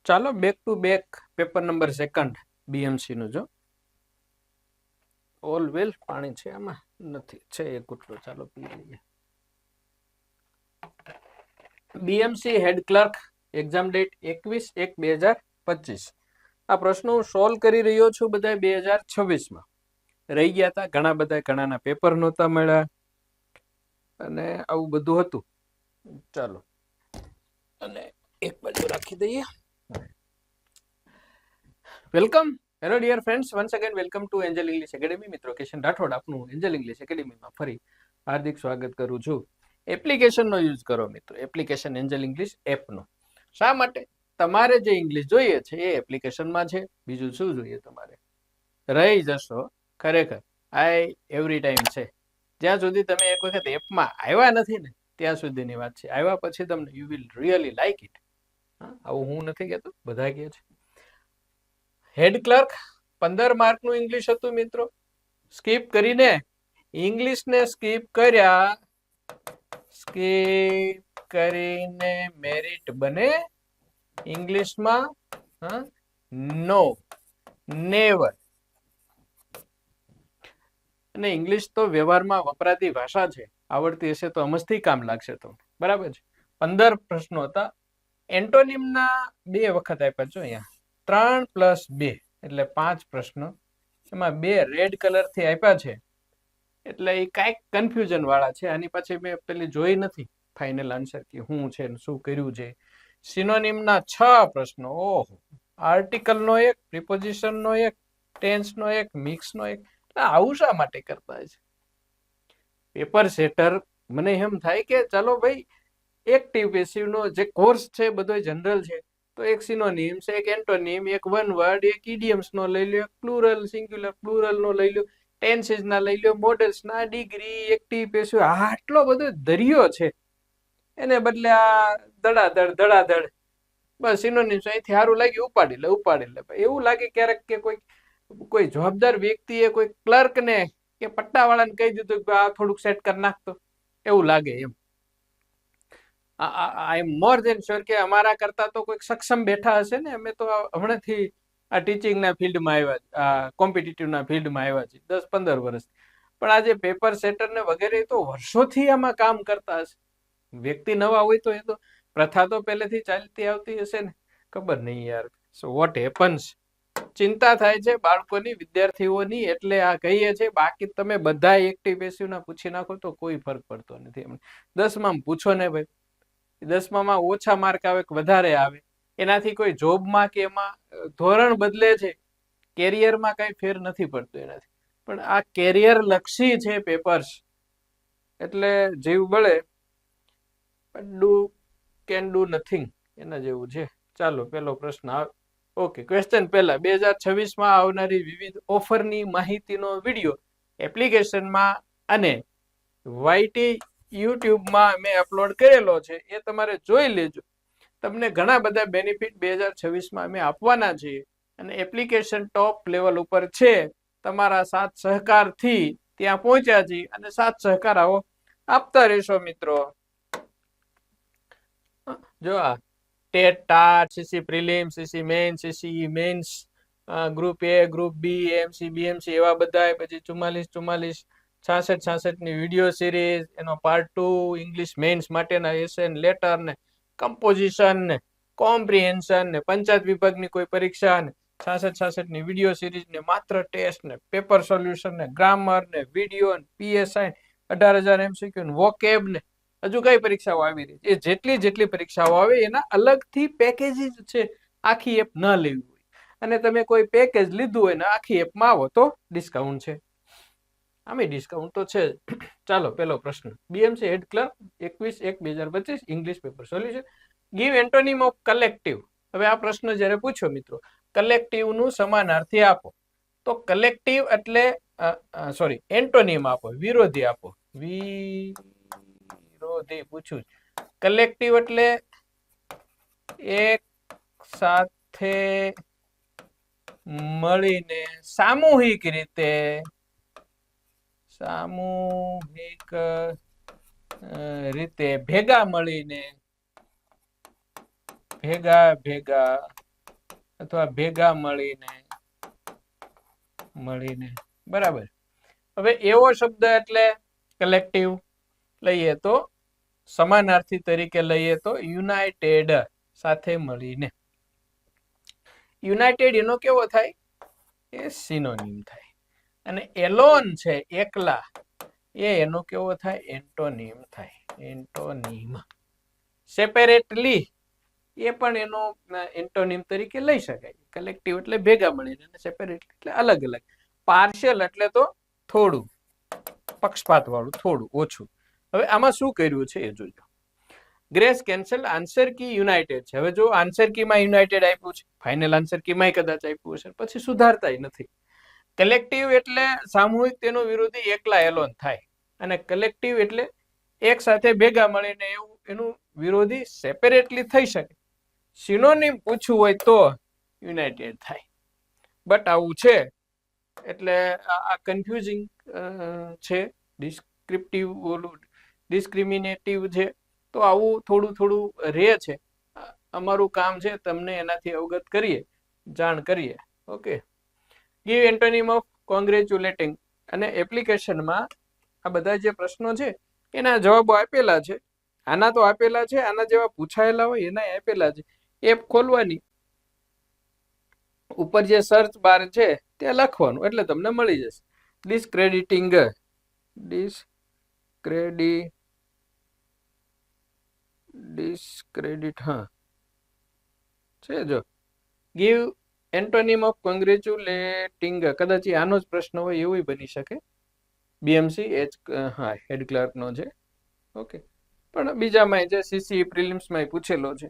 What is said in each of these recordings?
ચાલો back to back paper number second BMC નું જો ઓલ વેલ પાણી છે આમાં નથી છે એક ગુટલો ચાલો પી લઈએ. BMC head clerk exam date 21/1/2025. આ પ્રશ્નો હું સોલ્વ કરી રહ્યો છું બધા 2026 રહી ગયા હતા. ઘણા બધા ઘણાના પેપર નહોતા મળ્યા અને આવું બધું હતું. ચાલો અને એક બાજુ રાખી દઈએ. Welcome, hello dear friends, once again welcome to Angel English Academy. મિત્રો કિશન રાઠોડ આપનું એન્જલ ઇંગ્લિશ એકેડેમીમાં ફરી હાર્દિક સ્વાગત કરું છું. એપ્લિકેશનનો યુઝ કરો મિત્રો, એપ્લિકેશન એન્જલ ઇંગ્લિશ એપનો. શા માટે? તમારે જે ઇંગ્લિશ જોઈએ છે એ એપ્લિકેશનમાં છે. બીજું શું જોઈએ તમારે? રહી જશો ખરેખર આ એવરી ટાઈમ છે. જ્યાં સુધી તમે એક વખત એપમાં આવ્યા નથી ને ત્યાં સુધીની વાત છે. આવ્યા પછી તમને you will really like it. આવું હું નથી કહેતો, બધા કહે છે. હેડ ક્લર્ક 15 માર્કનું ઇંગ્લિશ હતું મિત્રો. સ્કીપ કરીને ઇંગ્લિશને સ્કીપ કરીને મેરિટ બને ઇંગ્લિશમાં નો નેવર. અને ઇંગ્લિશ તો વ્યવહારમાં વપરાતી ભાષા છે. આવડતી હશે તો અમસ્તી કામ લાગશે તમને. બરાબર છે. 15 પ્રશ્નો હતા. એન્ટોનિમના 2 વખત આપ્યા છો અહીંયા. 3+2 એટલે 5 પ્રશ્નો. એમાં 2 રેડ કલર થી આપ્યા છે એટલે એ કાંઈક કન્ફ્યુઝન વાળા છે. આની પછી મેં પેલી જોઈ નથી ફાઇનલ આન્સર કે શું છે ને શું કર્યું છે. સિનોનિમના 6 પ્રશ્નો. ઓહો, આર્ટિકલનો 1, પ્રિપોઝિશનનો 1, ટેન્સનો 1, મિક્સનો 1. આવું શા માટે કરતા છે પેપર સેટર? મને એમ થાય કે ચાલો ભાઈ એક્ટિવ પેસિવ નો જે કોર્સ છે બધો જનરલ છે, તો એક સિનોનિમ્સ, એક એન્ટોનિમ, એક વન વર્ડ, એક ઇડિયમ્સ નો લઈ લો, એક પ્લુરલ સિંગ્યુલર પ્લુરલ નો લઈ લો, ટેન્સીસ ના લઈ લો, મોડલ્સ ના, ડિગ્રી, એક્ટિવ પેસિવ, આટલો બધો દરિયો છે. એને બદલે આ ધડાધડ બસ સિનોનિમ્સ અહીંથી સારું લાગે ઉપાડી લે. એવું લાગે ક્યારેક કે કોઈ જવાબદાર વ્યક્તિએ કોઈ ક્લર્કને કે પટ્ટાવાળાને કહી દીધું કે આ થોડુંક સેટ કરી નાખતો, એવું લાગે એમ. આઈ એમ મોર ધેન શ્યોર કે અમારા કરતા તો કોઈક સક્ષમ બેઠા હશે ને. અમે તો હમણાંથી આ ટીચિંગના ફિલ્ડમાં આવ્યા, કોમ્પિટિટિવના ફિલ્ડમાં આવ્યા છે 10-15 વર્ષ. પણ આજે પેપર સેટર ને વગેરે તો વર્ષોથી આમાં કામ કરતા હશે. વ્યક્તિ નવા હોય તો એ તો પ્રથા તો પહેલેથી ચાલતી આવતી હશે ને, ખબર નહીં યાર. So what happens? ચિંતા થાય છે બાળકોની, વિદ્યાર્થીઓની, એટલે આ કહીએ છે. બાકી તમે બધા એક્ટિવ પેસિવ ના પૂછી નાખો તો કોઈ ફરક પડતો નથી. 10માં પૂછો ને ભાઈ, 10માં ઓછા માર્ક આવે કે વધારે આવે એનાથી કોઈ જોબમાં કે એમાં ધોરણ બદલે છે, કેરિયરમાં કઈ ફેર નથી પડતો એનાથી. પણ આ કેરિયર લક્ષી છે પેપર્સ, એટલે જીવ બળે કેન ડુ નથિંગ એના જેવું છે. ચાલો પેલો પ્રશ્ન આવે. ઓકે, ક્વેશ્ચન પહેલા 2026માં આવનારી વિવિધ ઓફરની માહિતીનો વિડીયો એપ્લિકેશનમાં અને વાયટી યુટ્યુબમાં મેં અપલોડ કરેલો છે, એ તમારે જોઈ લેજો. તમને ઘણા બધા બેનિફિટ 2026માં અમે આપવાના છીએ અને એપ્લિકેશન ટોપ લેવલ ઉપર છે. તમારા સાથ સહકારથી ત્યાં પહોંચ્યા છીએ અને સાથ સહકાર આવો આપતા રહેશો મિત્રો. જો આ TET, TAT, CC prelim, CC main, CC mains, group A, group B, MC, BMC, એવા બધા. પછી 44 66 ની વિડીયો સિરીઝ, એનો પાર્ટ 2, ઇંગ્લિશ મેઇન્સ માટેના એસેન લેટર ને કમ્પોઝિશન ને કોમ્પ્રિહેન્શન ને પંચાયત વિભાગની કોઈ પરીક્ષા ને 66 ની વિડીયો સિરીઝ ને માત્ર ટેસ્ટ ને પેપર સોલ્યુશન ને ગ્રામર ને વિડીયો ને પીએસઆઈ 18,000 એમસીક્યુ ને વોકેબ ને હજુ કઈ પરીક્ષાઓ આવી રહી છે. એ જેટલી પરીક્ષાઓ આવે એના અલગથી પેકેજીસ છે. આખી એપ ન લેવી હોય અને તમે કોઈ પેકેજ લીધું હોય ને આખી એપમાં આવો તો ડિસ્કાઉન્ટ છે. આમે ડિસ્કાઉન્ટ તો છે. ચાલો પેલો પ્રશ્ન. BMC head clerk 21/1/2025 English paper solution. Give antonym of collective. હવે આ પ્રશ્ન જ્યારે પૂછો મિત્રો, કલેક્ટિવ નું સમાનાર્થી આપો. તો કલેક્ટિવ એટલે સોરી એન્ટોનિમ આપો, વિરોધી આપો. વિરોધી પૂછું. કલેક્ટિવ એટલે એક સાથે મળીને સામૂહિક રીતે ભેગા મળીને ભેગા અથવા ભેગા મળીને બરાબર. હવે એવો શબ્દ એટલે કલેક્ટિવ લઈએ તો સમાનાર્થી તરીકે લઈએ તો યુનાઇટેડ, સાથે મળીને. યુનાઇટેડ એનો કેવો થાય? એ સિનોનિમ થાય. અને એલોન છે, એકલા, એનો કેવો થાય? એન્ટોનિમ થાય. એન્ટોનિમ. સેપરેટલી એ પણ એનો એન્ટોનિમ તરીકે લઈ શકાય. કલેક્ટિવ એટલે ભેગા મળીને, સેપરેટ એટલે અલગ અલગ. પાર્શિયલ એટલે તો થોડું, પક્ષપાત વાળું, થોડું ઓછું. હવે આમાં શું કર્યું છે એ જોજો. Grace cancel, answer key united છે. હવે જો આન્સર કી માં યુનાઇટેડ આપ્યું છે, ફાઇનલ આન્સર કી માં કદાચ આપ્યું હશે, પછી સુધારતાય નથી. કલેક્ટિવ એટલે સામૂહિક, તેનો વિરોધી એકલા એલોન થાય. અને કલેક્ટિવ એટલે એક સાથે ભેગા મળીને, એવું એનું વિરોધી સેપરેટલી થઈ શકે. સિનોનિમ પૂછવું હોય તો યુનાઇટેડ થાય. બટ આવું છે એટલે આ કન્ફ્યુઝિંગ છે. ડિસ્ક્રિપ્ટિવ ઓલું ડિસ્ક્રિમિનેટિવ છે, તો આવું થોડું રહે છે. અમારું કામ છે તમને એનાથી અવગત કરીએ, જાણ કરીએ. Okay. Give antonym of congratulating. અને એપ્લિકેશનમાં આ બધા જે પ્રશ્નો છે એના જવાબો આપેલા છે. આના તો આપેલા છે, આના જેવા પૂછાયેલા હોય એના આપેલા છે. એપ ખોલવાની, ઉપર જે સર્ચ બાર છે ત્યાં લખવાનું એટલે તમને મળી જશે. ડિસ્ક્રેડિટિંગ, ડિસ્ક્રેડિટ હા છે. જો ગીવ એન્ટોનિમ ઓફ કોંગ્રેચ્યુલેટિંગ, કદાચ આનો જ પ્રશ્ન હોય એવું બની શકે. બીએમસી હા હેડ ક્લાર્ક નો છે. ઓકે. પણ બીજામાં જે સીસી પ્રિલિમ્સમાં પૂછેલો છે.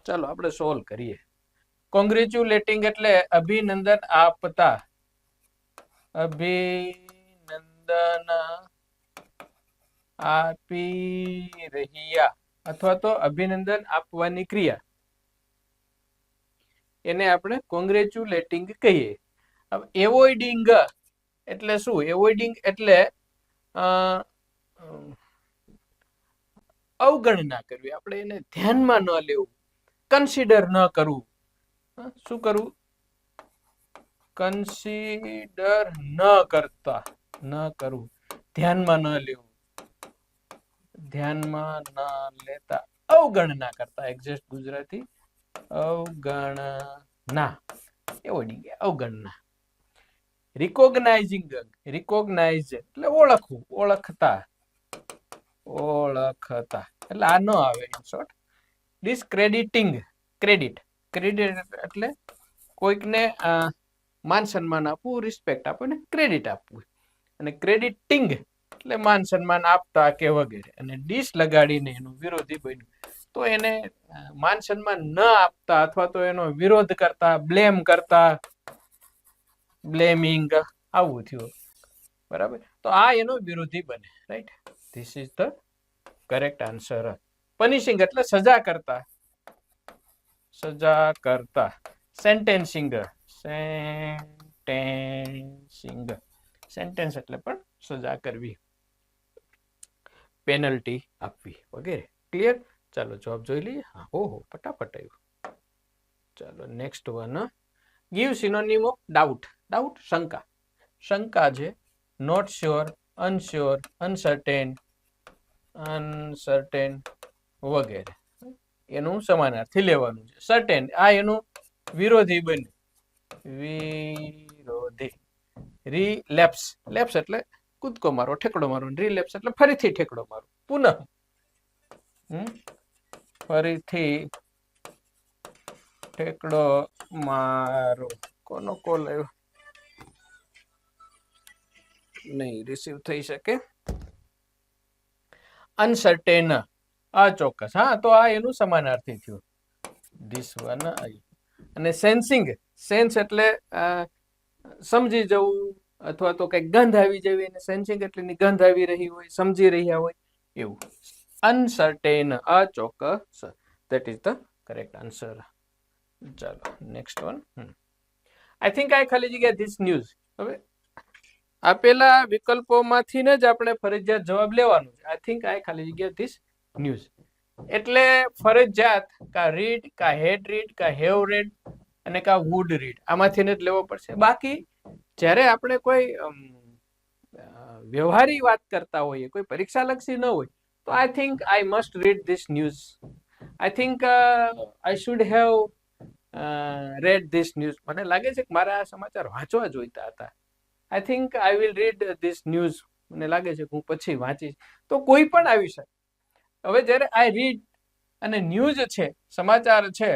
ચાલો આપણે સોલ્વ કરીએ. કોંગ્રેચ્યુલેટિંગ એટલે અભિનંદન આપતા, અભિનંદન આપી રહ્યા, અથવા તો અભિનંદન આપવાની ક્રિયા, એને આપણે કોંગ્રેચ્યુલેટિંગ કહીએ. હવે એવોઇડિંગ એટલે શું? એવોઇડિંગ એટલે અવગણના કરવી, આપણે એને ધ્યાનમાં ન લેવું, કન્સિડર ન કરવું. શું કરવું? કન્સિડર ન કરવું, ધ્યાનમાં ન લેવું, ધ્યાનમાં ન લેતા, અવગણના કરતા. એક્ઝેક્ટ ગુજરાતી અવગણના, એવોઇડિંગ અવગણના. રિકોગ્નાઇઝિંગ, રિકોગ્નાઇઝ એટલે ઓળખવું, ઓળખતા એટલે આ ન આવે ઇન શોર્ટ. ડિસ્ક્રેડિટિંગ, ક્રેડિટ એટલે કોઈકને માન સન્માન આપવું, રિસ્પેક્ટ આપવું, ક્રેડિટ આપવું. અને ક્રેડિટિંગ એટલે માન સન્માન આપતા કે વગેરે. અને ડિસ લગાડીને એનું વિરોધી બન્યું તો એને માન સન્માન ન આપતા અથવા તો એનો વિરોધ કરતા, બ્લેમ કરતા, બ્લેમિંગ, આવું થયું. બરાબર. તો આ એનો વિરોધી બને. Right. This is the correct answer. Punishing એટલે સજા કરતા, સેન્ટેન્સિંગ, સેન્ટેન્સ એટલે પણ સજા કરવી, પેનલ્ટી આપવી વગેરે. ક્લિયર? ચાલો જવાબ જોઈ લઈએ. હા, ઓહો, ફટાફટ આવ્યું. ચાલો next one. Give synonym of doubt. Doubt શંકા, શંકા છે. નોટ શ્યોર, અનશ્યોર, અનસર્ટેન, વગેરે. એનું સમાનાર્થી લેવાનું છે. સર્ટેન, આ એનું વિરોધી બન્યું, વિરોધી. રિલેપ્સ, લેપ્સ એટલે કૂદકો મારો, ઠેકડો મારો. રિલેપ્સ એટલે ફરીથી ઠેકડો મારો, પુનઃ, ફરીથી ઠેકડો મારો. કોનો કોલ આવ્યો? નહીં રિસીવ થઈ શકે. અનસર્ટેન, અચોક્કસ. હા, તો આ એનું સમાનાર્થી થયું. This one. અને સેન્સિંગ, સેન્સ એટલે સમજી જવું અથવા તો કઈક ગંધ આવી જવી. અને સેન્સિંગ એટલે ગંધ આવી રહી હોય, સમજી રહ્યા હોય એવું. અનસર્ટેન, અચોક્કસ. That is the correct answer. ચાલો નેક્સ્ટ વન. આઈ થિંક આ ખાલી જગ્યા ધીસ ન્યૂઝ. હવે આપેલા વિકલ્પોમાંથી જ આપણે ફરજિયાત જવાબ લેવાનો છે. આઈ થિંક આ ખાલી જગ્યા ધીસ ન્યૂઝ એટલે ફરજિયાત કા રીડ, કા હેડ રીડ, કા હેવ રેડ, અને કા વુડ રીડ, આમાંથી જ લેવો પડશે. બાકી જ્યારે આપણે કોઈ વ્યવહારી વાત કરતા હોઈએ, કોઈ પરીક્ષા લક્ષી ન હોય, તો I think I must read this news, I think I should have red this news. મને લાગે છે કે મારે આ સમાચાર વાંચવા જોઈતા હતા. I think I will read this news. મને લાગે છે કે હું પછી વાંચીશ. તો કોઈ પણ આવી શકે. હવે જ્યારે આઈ રીડ અને ન્યૂઝ છે, સમાચાર છે,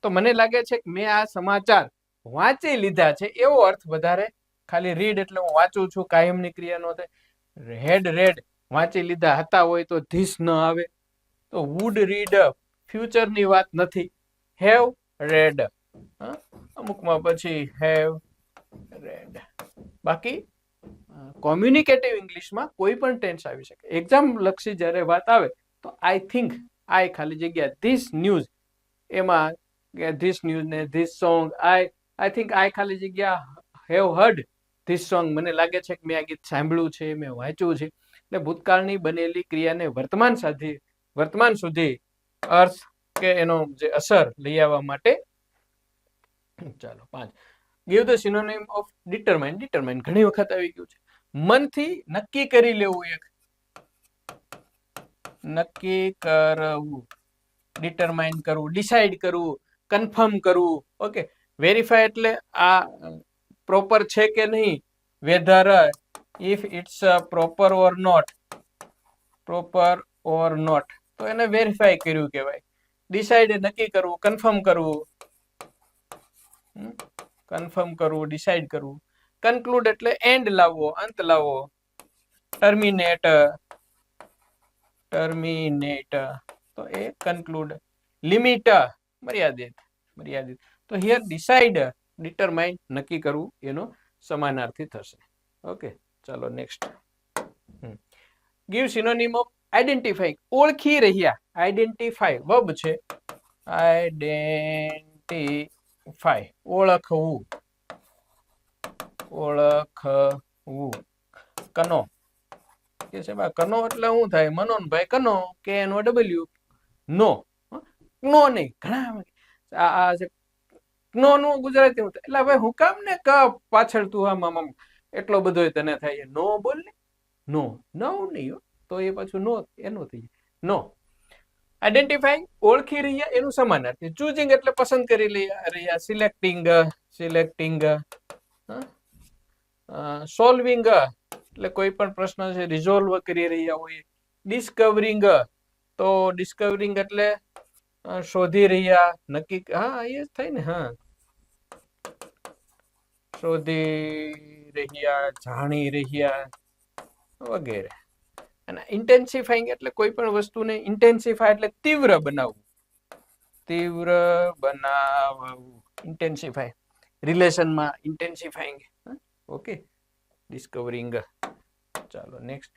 તો મને લાગે છે કે મેં આ સમાચાર વાંચી લીધા છે એવો અર્થ વધારે. ખાલી રીડ એટલે હું વાંચું છું, કાયમની ક્રિયા નો થાય. હેડ રેડ, વાંચી લીધા હતા હોય તો ધીસ ન આવે. તો વુડ રીડ ફ્યુચરની વાત નથી. હેવ રેડ, અમુકમાં પછી હેવ રેડ. બાકી કોમ્યુનિકેટિવ ઇંગ્લિશમાં કોઈ પણ ટેન્સ આવી શકે. એક્ઝામ લક્ષી જ્યારે વાત આવે તો આઈ થિંક, આઈ ખાલી જગ્યા ધીસ ન્યૂઝ, એમાં ધીસ ન્યૂઝ ને this song, I think I ખાલી જગ્યા હેવ હર્ડ ધીસ સોંગ. મને લાગે છે કે મેં આ ગીત સાંભળ્યું છે, મેં વાંચ્યું છે. એટલે ભૂતકાળની બનેલી ક્રિયાને વર્તમાન સુધી અર્થ કે એનો જે અસર લઈ આવવા માટે. ચાલો 5. Give the synonym of determine. Determine ઘણી વખત આવી ગયું છે. મનથી નક્કી કરી લેવું, એક નક્કી કરવું, ડિટરમાઇન કરવું, ડિસાઇડ કરવું, કન્ફર્મ કરવું. ઓકે, વેરીફાઈ એટલે આ પ્રોપર છે કે નહીં, whether if it's proper or not, proper or not, તો એને વેરીફાઈ કર્યું કહેવાય. ડિસાઇડ નક્કી કરવું, કન્ફર્મ કરવું, કન્ફર્મ કરવું, ડિસાઇડ કરવું. કન્ક્લુડ એટલે એન્ડ લાવવો, અંત લાવવો. ટર્મિનેટ, ટર્મિનેટ, તો એ કન્ક્લુડ. લિમિટ, મર્યાદિત, મર્યાદિત. તો હિયર ડિસાઇડ, ડિટરમાઇન, નક્કી કરવું, એનો સમાનાર્થી થશે. ઓકે, ચાલો next. Give synonym of identify. ઓળખી રહ્યા, આઈડેન્ટિફાઈ વર્બ છે. આઈડેન્ટિફાઈ, ઓળખવું, ઓળખવું. કનો કે છે બા, કનો એટલે શું થાય? મનોન ભાઈ કનો, કે નો ડબલ્યુ, નો. નો નહીં, ઘણા આ નો નું ગુજરાતી હું એટલે ભાઈ હું કામ ને ક પાછળ તું આમ એટલો બધો તને થાય. નો બોલ ને, નો, નો નહીં, તો એ પાછું નો એનું થઈ જાય. નો. આઈડેન્ટિફાઈંગ, ઓળખી રહ્યા, એનું સમાનાર્થી. ચૂઝિંગ એટલે પસંદ કરી રહ્યા. Selecting, selecting. સોલ્વિંગ એટલે કોઈ પણ પ્રશ્ન છે રિઝોલ્વ કરી રહ્યા હોય. ડિસ્કવરિંગ, તો ડિસ્કવરિંગ એટલે શોધી રહ્યા, નક્કી, હા એ જ થાય ને. હા, શોધી રહ્યા, જાણી રહ્યા વગેરે. અને ઇન્ટેન્સિફાઈંગ એટલે કોઈ પણ વસ્તુને ઇન્ટેન્સિફાય એટલે તીવ્ર બનાવવું, તીવ્ર બનાવવું, ઇન્ટેન્સિફાય. રિલેશનમાં ઇન્ટેન્સિફાઈંગ. ઓકે, ડિસ્કવરિંગ. ચાલો next.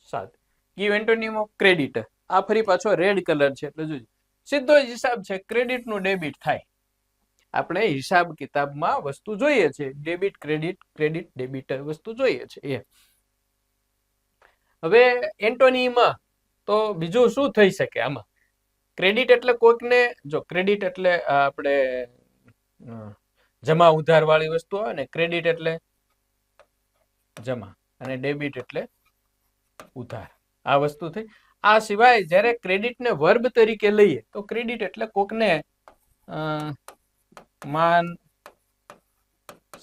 7. Give antonym of credit. આ ફરી પાછો રેડ કલર છે એટલે જોજો. સીધો જ હિસાબ છે, ક્રેડિટ નું ડેબિટ થાય. આપણે હિસાબ કિતાબમાં વસ્તુ જોઈએ છે, ડેબિટ ક્રેડિટ, ક્રેડિટ ડેબિટ વસ્તુ જોઈએ છે એ. હવે એન્ટોનિમ તો બીજું શું થઈ શકે આમાં? ક્રેડિટ એટલે કોઈકને, જો ક્રેડિટ એટલે આપણે જમા ઉધાર વાળી વસ્તુ આવે ને, ક્રેડિટ એટલે જમા અને ડેબિટ એટલે ઉધાર. આ વસ્તુ થઈ. આ સિવાય જ્યારે ક્રેડિટ ને વર્બ તરીકે લઈએ તો ક્રેડિટ એટલે કોકને માન,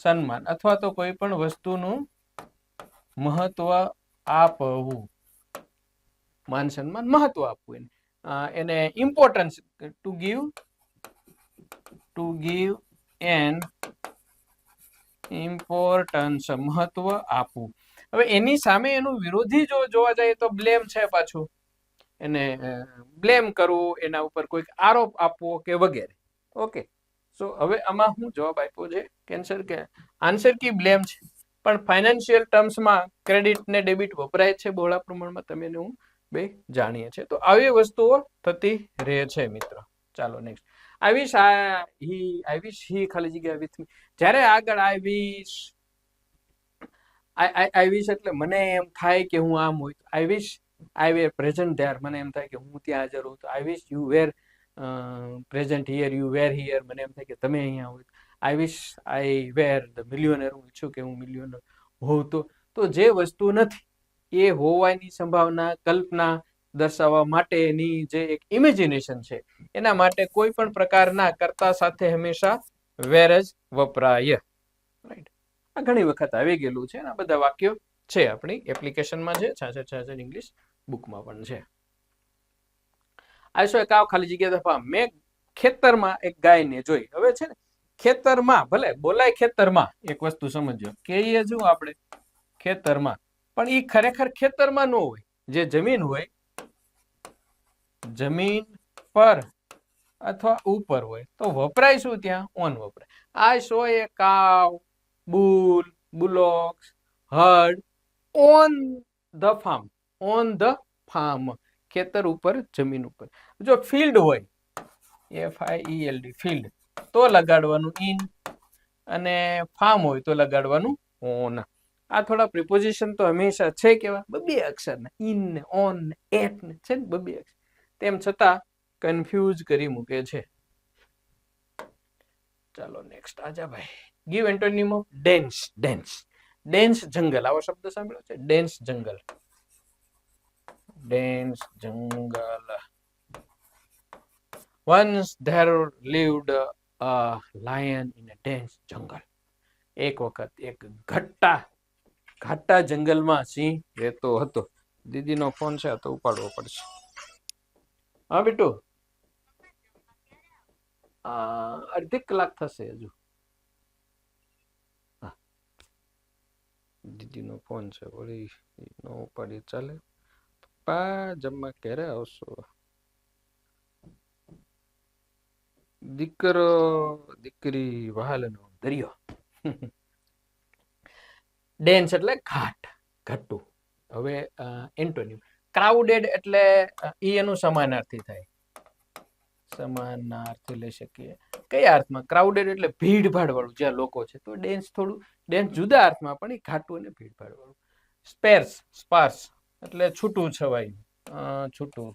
સન્માન અથવા તો કોઈ પણ વસ્તુનું મહત્વ આપવું. માન સન્માન મહત્વ આપવું, એને importance, to give an importance, મહત્વ આપવું. હવે એની સામે એનું વિરોધી જો જોવા જાય તો બ્લેમ છે પાછું. એને બ્લેમ કરવું, એના ઉપર કોઈક આરોપ આપવો કે વગેરે. ઓકે, સો હવે આમાં હું જવાબ આપ્યો છે કેન્સર કે આન્સર કી બ્લેમ છે. પણ ફાઇનાન્શિયલ ટર્મ્સમાં ક્રેડિટ ને ડેબિટ વપરાય છે બહોળા પ્રમાણમાં, તમે હું બે જાણીએ છીએ. તો આવી વસ્તુઓ થતી રહે છે મિત્રો. ચાલો નેક્સ્ટ. આઈ વિશ હી ખાલી જગ્યા વિથ મી. જ્યારે આગળ આઈ વિશ એટલે મને એમ થાય કે હું આમ હોય. આઈ વિશ આઈ વેર પ્રેઝન્ટ ધેર, મને એમ થાય કે હું ત્યાં હાજર હોઉં. તો I wish you were present here, you were here, મને એમ થાય કે તમે અહીંયા હોય. આઈ વિશ આઈ વેર ધ મિલિયોનર, હું ઈચ્છું કે હું મિલિયોનર હોઉં. તો જે વસ્તુ નથી એ હોવાની સંભાવના, કલ્પના દર્શાવવા માટેની જે એક ઇમેજિનેશન છે, એના માટે કોઈ પણ પ્રકારના કર્તા સાથે હંમેશા વેર જ વપરાય. રાઈટ, આ ઘણી વખત આવી ગયેલું છે. આ બધા વાક્યો છે આપણી એપ્લિકેશનમાં છે, 66 ઇંગ્લિશ બુકમાં પણ છે. આશો એક આવ ખાલી જગ્યા દફા. મેં ખેતરમાં એક ગાયને જોઈ. હવે છે ને ખેતરમાં, ભલે બોલાય ખેતરમાં, એક વસ્તુ સમજો, કહીએ જો આપણે ખેતરમાં, પણ એ ખરેખર ખેતરમાં ન હોય. જે જમીન હોય, જમીન પર અથવા ઉપર હોય તો વપરાય શું? ત્યાં ઓન વપરાય. આઈ saw a cow, bull, bullocks, herd on the farm. On the farm, ખેતર ઉપર, જમીન ઉપર. જો ફિલ્ડ હોય, FIELD, ફિલ્ડ, તો લગાડવાનું ઇન, અને ફાર્મ હોય તો લગાડવાનું ઓન. આ થોડા પ્રિપોઝિશન તો હંમેશા છે કેવા, બબે અક્ષર ને, ઇન ને, ઓન ને, એટ ને, છે ને બબે અક્ષર. તેમ છતાં કન્ફ્યુઝ કરી મૂકે છે. ચાલો નેક્સ્ટ આજા ભાઈ. Give antonym of dense. Dense, dense જંગલ. આવો શબ્દ સાંભળ્યો છે? ડેન્સ જંગલ. ડેન્સ જંગલ. Once there lived a lion in a dense jungle. એક વખત એક ઘાટા જંગલમાં સિંહ રહેતો હતો. દીદીનો ફોન છે તો ઉપાડવો પડશે. હા બેટુ, અડધી કલાક થશે હજુ. દીદીનો ફોન છે, વળી નો ઉપાડી ચાલે. પપ્પા જમવા ક્યારે આવશો? દીકરો દીકરી વહાલનો દરિયો. ડેન્સ એટલે ઘાટું. હવે એન્ટોનિમ ક્રાઉડેડ એટલે એનું સમાનાર્થી થાય. સમાનાર્થી લઈ શકીએ. કયા અર્થમાં? ક્રાઉડેડ એટલે ભીડભાડ વાળું, જ્યાં લોકો છે. તો ડેન્સ જુદા અર્થમાં, પણ એ ઘાટું અને ભીડભાડ વાળું. સ્પાર્સ એટલે છૂટું છવાયું. છૂટું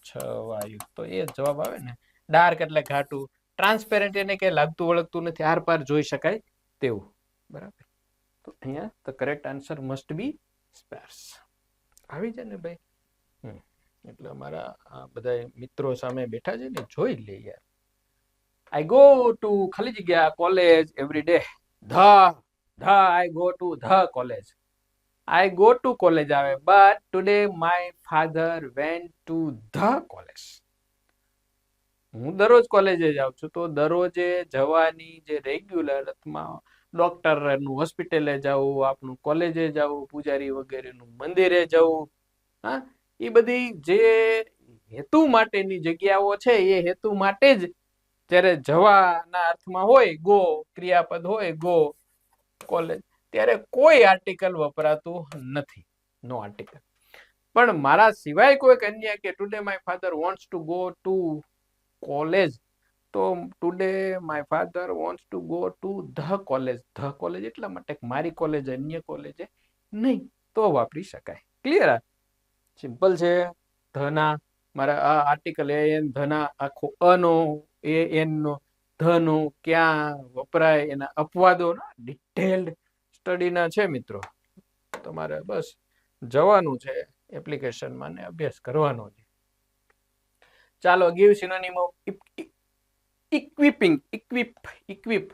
છવાયું, તો એ જવાબ આવે ને. ડાર્ક એટલે ઘાટું. ટ્રાન્સપેરેન્ટ એને કે લાગતું વળગતું નથી, આર પાર જોઈ શકાય તેવું. બરાબર. તો અહીંયા the correct answer must be sparse. આવી જાય ને ભાઈ. એટલે અમારા બધા મિત્રો સામે બેઠા છે ને, જોઈ લે યાર. આઈ ગો ટુ ખાલી જગ્યા college every day. I go to the college. I go to college આવે, but today my father went to the college. હું દરરોજ કોલેજે જાઉં છું, તો દરરોજે જવાની જે રેગ્યુલર અથવા ડોક્ટરનું હોસ્પિટલે જવું, આપણું કોલેજે જવું, પૂજારી વગેરેનું મંદિરે જવું, હા, એ બધી જે હેતુ માટેની જગ્યાઓ છે, એ હેતુ માટે જ જ્યારે જવાના અર્થમાં હોય, ગો ક્રિયાપદ હોય, ગો કોલેજ, ત્યારે કોઈ આર્ટિકલ વપરાતું નથી. No article. પણ મારા સિવાય કોઈ અન્ય કે today my father wants to go to college, તો today my father wants to go to the college. The college એટલા માટે મારી કોલેજ અન્ય કોલેજે નહીં, તો વાપરી શકાય. ક્લિયર? સિમ્પલ છે. ધના મારા આ આર્ટિકલ એન, ધના આખો અનો, એન નો, ધનો ક્યાં વપરાય, એના અપવાદો ડિટેલ્ડ સ્ટડીના છે મિત્રો. તમારે બસ જવાનું છે એપ્લિકેશનમાં ને અભ્યાસ કરવાનો છે. ચાલો, ગીવ સિનોનિમ ઓફ ઇક્વિપિંગ. ઇક્વિપ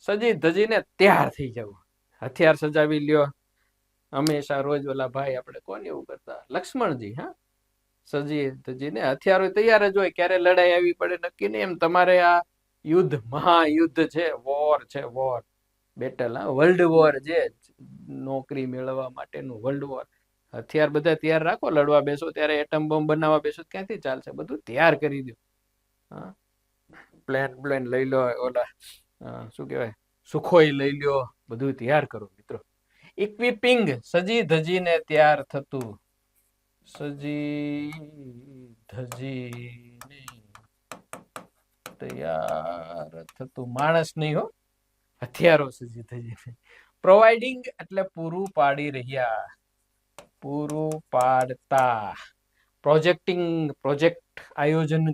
સજી ધજીને તૈયાર થઈ જવું. હથિયાર સજાવી લ્યો. હંમેશા રોજ ઓલા ભાઈ આપણે કોણ એવું કરતા, લક્ષ્મણજી, હા, સજી ધજીને હથિયારો તૈયાર જ હોય. ક્યારે લડાઈ આવી પડે નક્કી નહીં. એમ તમારે આ યુદ્ધ, મહાયુદ્ધ છે, વોર છે, વોર બેટલ, વર્લ્ડ વોર, જે નોકરી મેળવવા માટેનું વર્લ્ડ વોર. હથિયાર બધા તૈયાર રાખો. લડવા બેસો ત્યારે એટમ બોમ્બ બનાવવા બેસો ક્યાંથી ચાલશે? બધું તૈયાર કરી દો. હા, પ્લેન લઈ લો, ઓલા શું કહેવાય, સુખોઈ લઈ લ્યો, બધું તૈયાર કરો મિત્રો. ઇક્વિપિંગ સજી ધજીને તૈયાર થતું. સજી ધજીને તૈયાર થતું. માણસ નહીં હો, હથિયારો સજી ધજીને. પ્રોવાઇડિંગ એટલે પૂરું પાડી રહ્યા, પૂરું પાડતા. પ્રોજેક્ટ આયોજન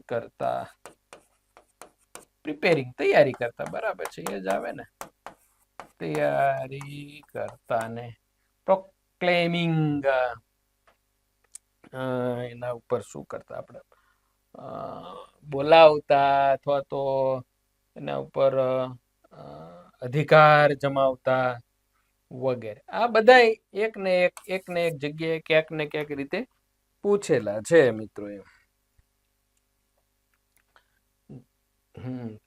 કરતા, પ્રિપેરિંગ તૈયારી કરતા, બરાબર છે, એ જ આવે ને, તૈયારી કરતા ને પ્રોક્લેમિંગ એના ઉપર શું કરતા આપણે, બોલાવતા અથવા તો એના ઉપર અધિકાર જમાવતા વગેરે. આ બધા એક ને એક જગ્યાએ ક્યાંક ને ક્યાંક રીતે પૂછેલા છે મિત્રો. એમ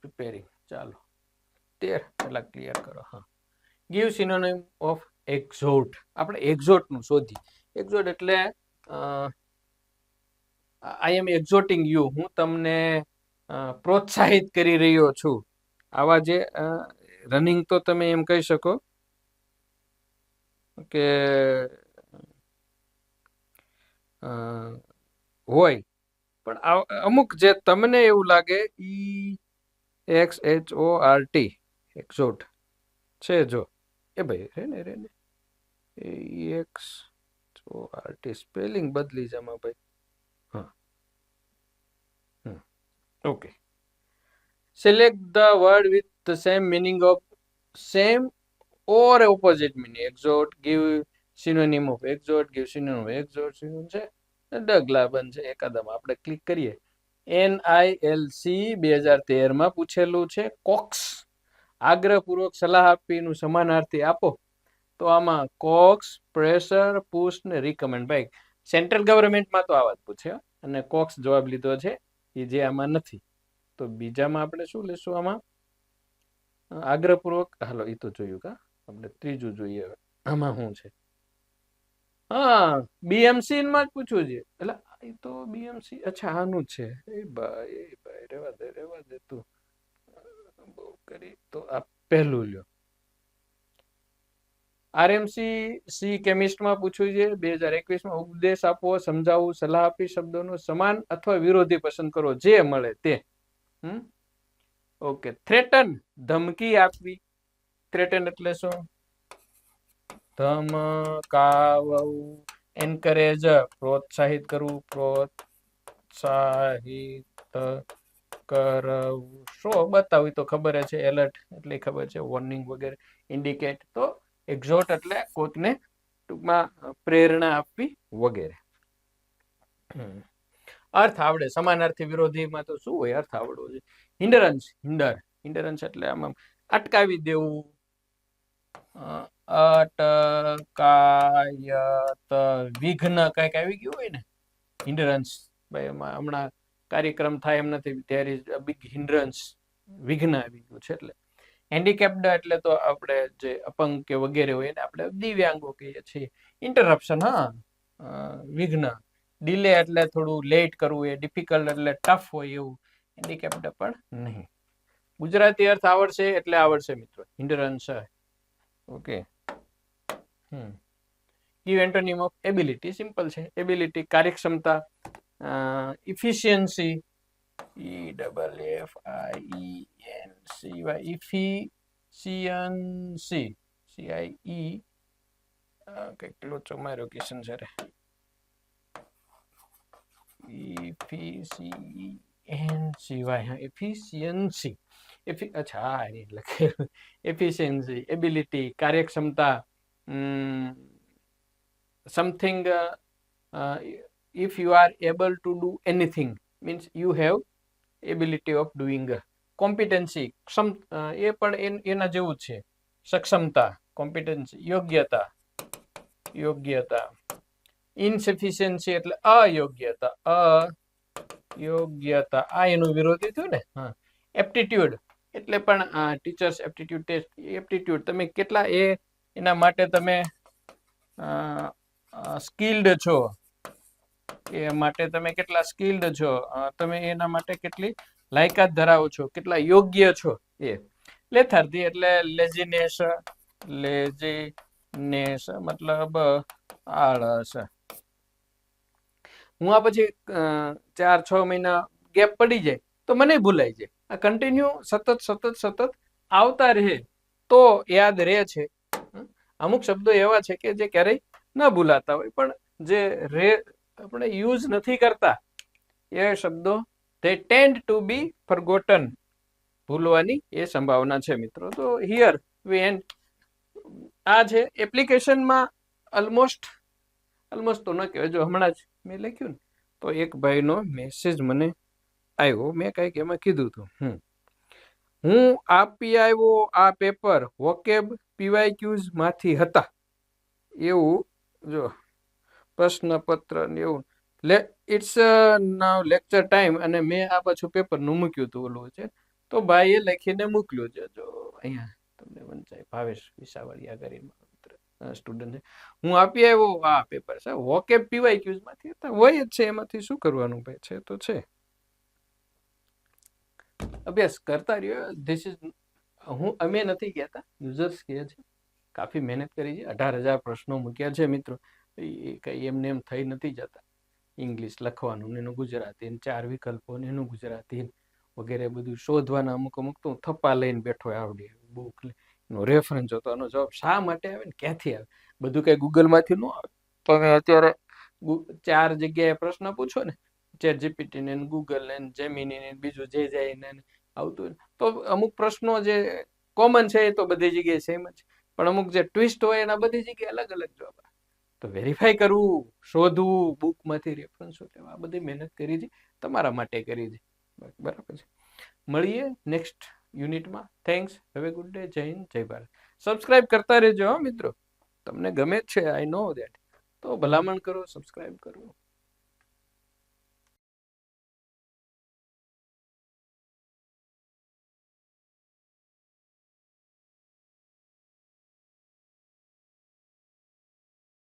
પ્રિપેરિંગ. ચાલો 13 પેલા ક્લિયર કરો. હા, ગીવ સિનોનિમ ઓફ એક્ઝોટ. આપણે એક્ઝોટ નું શોધી. એક્ઝોટ એટલે આઈ એમ એક્ઝોટિંગ યુ, હું તમને પ્રોત્સાહિત કરી રહ્યો છું. આવા જે રનિંગ તો તમે એમ કહી શકો કે હોય, પણ અમુક જે તમને એવું લાગે EXHORT એક્ઝોટ છે, જો એ ભાઈ રેને EXHORT સ્પેલિંગ બદલી જામાં ભાઈ. હા, okay. Select the word with the same meaning of same or opposite meaning. Exhort, give synonym of exhort, give synonym of exhort. synonym છે ડગલા બંધ છે. એકાદમાં આપણે ક્લિક કરીએ. NILC 2013 માં પૂછેલું છે. કોક્સ, આગ્રહપૂર્વક સલાહ આપીનું સમાનાર્થી આપો. તો આમાં કોક્સ, પ્રેશર, પુશ ને રિકમેન્ડ. ભાઈ સેન્ટ્રલ ગવર્મેન્ટમાં તો આવા જ પૂછે, અને કોક્સ જવાબ લીધો છે, એ જે આમાં નથી. તો બીજામાં આપણે શું લેશું? આમાં આગ્રહપૂર્વક, હાલો એ તો જોયું કા, આપણે ત્રીજું જોઈએ હવે. આમાં શું છે? હા, બીએમસી માં જ પૂછવું છે. એટલે એ તો બીએમસી, અચ્છા આનું છે. એ ભાઈ રેવા દે તું બહુ કરી. તો આ પહેલું લ્યો. આરએમસી સી કેમિસ્ટમાં પૂછ્યું છે 2021 માં. ઉપદેશ આપો, સમજાવવું, સલાહ આપી, શબ્દોનો સમાન અથવા વિરોધી પસંદ કરો, જે મળે તે. ઓકે. થ્રેટન, ધમકી આપવી. થ્રેટન એટલે શું? ધમકાવવું. એન્કરેજ, પ્રોત્સાહિત કરવું, પ્રોત્સાહિત કરવું. શો બતાવી તો ખબર છે. એલર્ટ એટલે ખબર છે, વોર્નિંગ વગેરે. ઇન્ડિકેટ તો એક્ઝોટ એટલે કોકને ટૂંકમાં પ્રેરણા આપવી વગેરે. અર્થ આવડે. સમાનાર્થી વિરોધીમાં તો શું હોય? અર્થ આવડવો જોઈએ. હિન્ડરન્સ, હિન્ડરન્સ એટલે આમાં અટકાવી દેવું. અટકાયત, વિઘ્ન કઈક આવી ગયું હોય ને, હિન્ડરન્સ. ભાઈ એમાં હમણાં કાર્યક્રમ થાય એમ નથી, there is a big hindrance, વિઘ્ન આવી ગયું છે. એટલે હેન્ડીકેપ્ડ એટલે તો આપણે જે અપંગ કે વગેરે હોય ને આપણે દિવ્યાંગો કહીએ છીએ. ઇન્ટરપ્શન, હા, વિઘ્ન. ડિલે એટલે થોડું લેટ કરવું, એ ડિફિકલ્ટ એટલે ટફ હોય એવું. હેન્ડીકેપ્ડ પણ નહીં. ગુજરાતી અર્થ આવડશે એટલે આવડશે મિત્રો. Hindrance. Okay. Give antonym of ability. Simple છે. એબિલિટી કાર્યક્ષમતા. ઇફિશિયન્સી, EFFIENCY, ઇફિશિયન્સી, CIE કઈક લોચો માર્યો કિશન છે રે. એફિશિયન્સી, અચ્છા લખે. એફિશિયન્સી, એબિલિટી કાર્યક્ષમતા. Something, if you are able to do anything means you have ability of doing. Competency, એ પણ એના જેવું જ છે. સક્ષમતા, કોમ્પિટન્સી. યોગ્યતા, ઇનસફિશિયન્સી એટલે અયોગ્યતા, આ એનું વિરોધી થયું ને. હા. એપ્ટિટ્યુડ એટલે પણ ટીચર્સ એપ્ટિટ્યુડ ટેસ્ટ. એપ્ટિટ્યુડ તમે કેટલા એના માટે તમે સ્કિલ્ડ છો, એ માટે તમે કેટલા સ્કિલ્ડ છો, તમે એના માટે કેટલી લાયકાત ધરાવો છો, કેટલા યોગ્ય છો. એ લેથાર્થી એટલે લેઝીનેસ, મતલબ આળસ. હું આ પછી 4-6 મહિના ગેપ પડી જાય તો મને ભૂલાઈ જાય. આ કન્ટિન્યુ સતત આવતા રહે તો યાદ રહે છે. અમુક શબ્દો એવા છે કે જે ક્યારેય ન ભૂલાતા હોય, પણ જે આપણે યુઝ નથી કરતા એ શબ્દો they tend to be forgotten, ભૂલવાની એ સંભાવના છે મિત્રો. તો હિયર we end. આ છે એપ્લિકેશનમાં ઓલમોસ્ટ તો ન કહેવાય. જો હમણાં જ મેં લખ્યું ને તો એક ભાઈનો મેસેજ મને આવ્યો, મેં કંઈક એમાં કીધું હતું, હું આપી આવ્યો આ પેપર વોકેબ પીવાયક્યુઝ માંથી હતા, એવું જો પ્રશ્નપત્ર ને એવું. ઇટ્સ નાવ લેક્ચર ટાઈમ, અને મેં આ પાછું પેપરનું મૂક્યું હતું ઓલું છે, તો ભાઈએ લખીને મોકલ્યું છે. જો અહીંયા તમને વંચાય ભાવેશ વિસાવળિયા કરીને સ્ટુડન્ટ છે. હું આપી આવ્યો આ પેપર છે વોકેબ પીવાયક્યુઝ માંથી હતા. હોય જ છે, એમાંથી શું કરવાનું ભાઈ, છે તો છે. અભ્યાસ કરતા રહ્યો. ધીસ ઇઝ અમે નથી કહેતા, યુઝર્સ કહે છે. કાફી મહેનત કરી છે, 18,000 પ્રશ્નો મૂક્યા છે મિત્રો. એ કઈ એમને એમ થઈ નથી જતા. ઇંગ્લિશ લખવાનું એનું ગુજરાતી, 4 વિકલ્પો એનું ગુજરાતી વગેરે બધું શોધવાના. અમુક તો થપ્પા લઈને બેઠો આવડી બુક નો રેફરન્સ જોતો, એનો જવાબ શા માટે આવે ને ક્યાંથી આવે બધું કઈ ગૂગલ માંથી ન આવે. તમે અત્યારે 4 જગ્યાએ પ્રશ્ન પૂછો ને, ચેટ જીપીટી ને ગૂગલ ને જેમિની ને બીજું જે જાય ને આવતું, તો અમુક પ્રશ્નો જે કોમન છે એ તો બધી જગ્યાએ સેમ જ, પણ અમુક જે ટ્વિસ્ટ હોય એના બધી જગ્યાએ અલગ અલગ જવાબ. તો વેરીફાઈ કરવું, શોધવું, બુકમાંથી રેફરન્સ લેવા, આ બધી મહેનત કરી છે, તમારા માટે કરી છે. બરાબર છે. મળીએ નેક્સ્ટ યુનિટમાં. Thanks. Have a good day. જય હિન્દ, જય ભારત. સબસ્ક્રાઇબ કરતા રહેજો મિત્રો, તમને ગમે જ છે, આઈ નો દેટ. તો ભલામણ કરો, સબસ્ક્રાઇબ કરો.